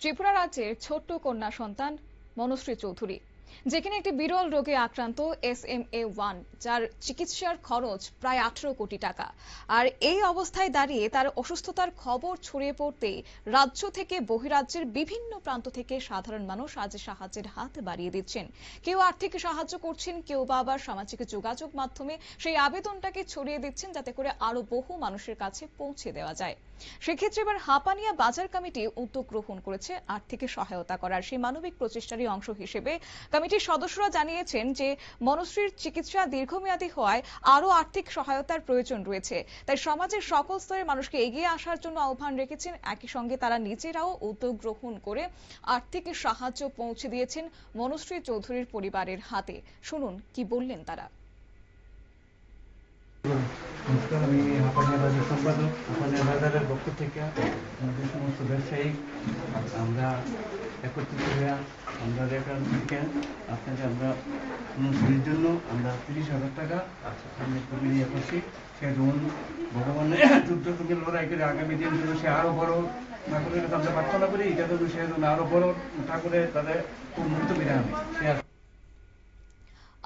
ত্রিপুরা রাজ্যের ছোট্ট কন্যা সন্তান মনশ্রী চৌধুরী, যেখানে একটি বিরল রোগে আক্রান্ত SMA1, যার চিকিৎসার খরচ প্রায় 18 কোটি টাকা। আর এই অবস্থায় দাঁড়িয়ে তার অসুস্থতার খবর ছড়িয়ে পড়তেই রাজ্য থেকে বহিরাজ্যের বিভিন্ন প্রান্ত থেকে সাধারণ মানুষ আজ সাহায্যের হাত বাড়িয়ে দিচ্ছেন। কেউ আর্থিক সাহায্য করছেন, কেউ বা আবার সামাজিক যোগাযোগ মাধ্যমে সেই আবেদনটাকে ছড়িয়ে দিচ্ছেন, যাতে করে আরো বহু মানুষের কাছে পৌঁছে দেওয়া যায়। সেক্ষেত্রে এবার হাপানিয়া বাজার কমিটি উদ্যোগ গ্রহণ করেছে আর্থিক সহায়তা করার। সেই মানবিক প্রচেষ্টারই অংশ হিসেবে কমিটির সদস্যরা জানিয়েছেন যে মনশ্রীর চিকিৎসা দীর্ঘমেয়াদী হওয়ায় আরো আর্থিক সহায়তার প্রয়োজন রয়েছে। তাই সমাজের সকল স্তরের মানুষকে এগিয়ে আসার জন্য আহ্বান রেখেছেন। একই সঙ্গে তারা নিজেরাও উদ্যোগ গ্রহণ করে আর্থিক সাহায্য পৌঁছে দিয়েছেন মনশ্রী চৌধুরীর পরিবারের হাতে। শুনুন কি বললেন তারা। নমস্কার, আমি হাপানিয়া বাজার সম্পাদক। হাপানিয়া বাজারের পক্ষ থেকে আমাদের সমস্ত ব্যবসায়ী আমরা একত্রিত হয়ে আমরা এখান থেকে আপনাকে আমরা অনুষ্ঠানের জন্য আমরা 30,000 টাকা নিয়ে করছি। সে যেমন ভগবানের যুদ্ধ থেকে লড়াই করে আগামী দিনগুলো সে আরো বড় ঠাকুরের কাছে আমরা প্রার্থনা করি, এটা যেন সে যেন আরো বড় ঠাকুরের তাদের উন্নত বিধান।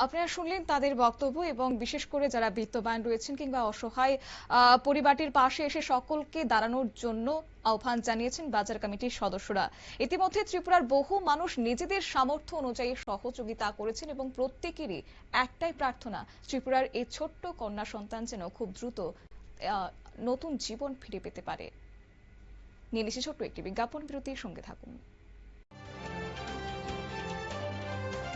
আপনারা শুনলেন তাদের বক্তব্য, এবং বিশেষ করে যারা বিত্তবান রয়েছেন কিংবা অসহায় পরিবারটির পাশে এসে সকলকে দাঁড়ানোর জন্য আহ্বান জানিয়েছেন বাজার কমিটির সদস্যরা। ইতিমধ্যে ত্রিপুরার বহু মানুষ নিজেদের সামর্থ্য অনুযায়ী সহযোগিতা করেছেন, এবং প্রত্যেকেরই একটাই প্রার্থনা, ত্রিপুরার এই ছোট্ট কন্যা সন্তান যেন খুব দ্রুত নতুন জীবন ফিরে পেতে পারে। নিয়ে নিচ্ছে ছোট্ট একটি বিজ্ঞাপন বিরতির সঙ্গে থাকুন।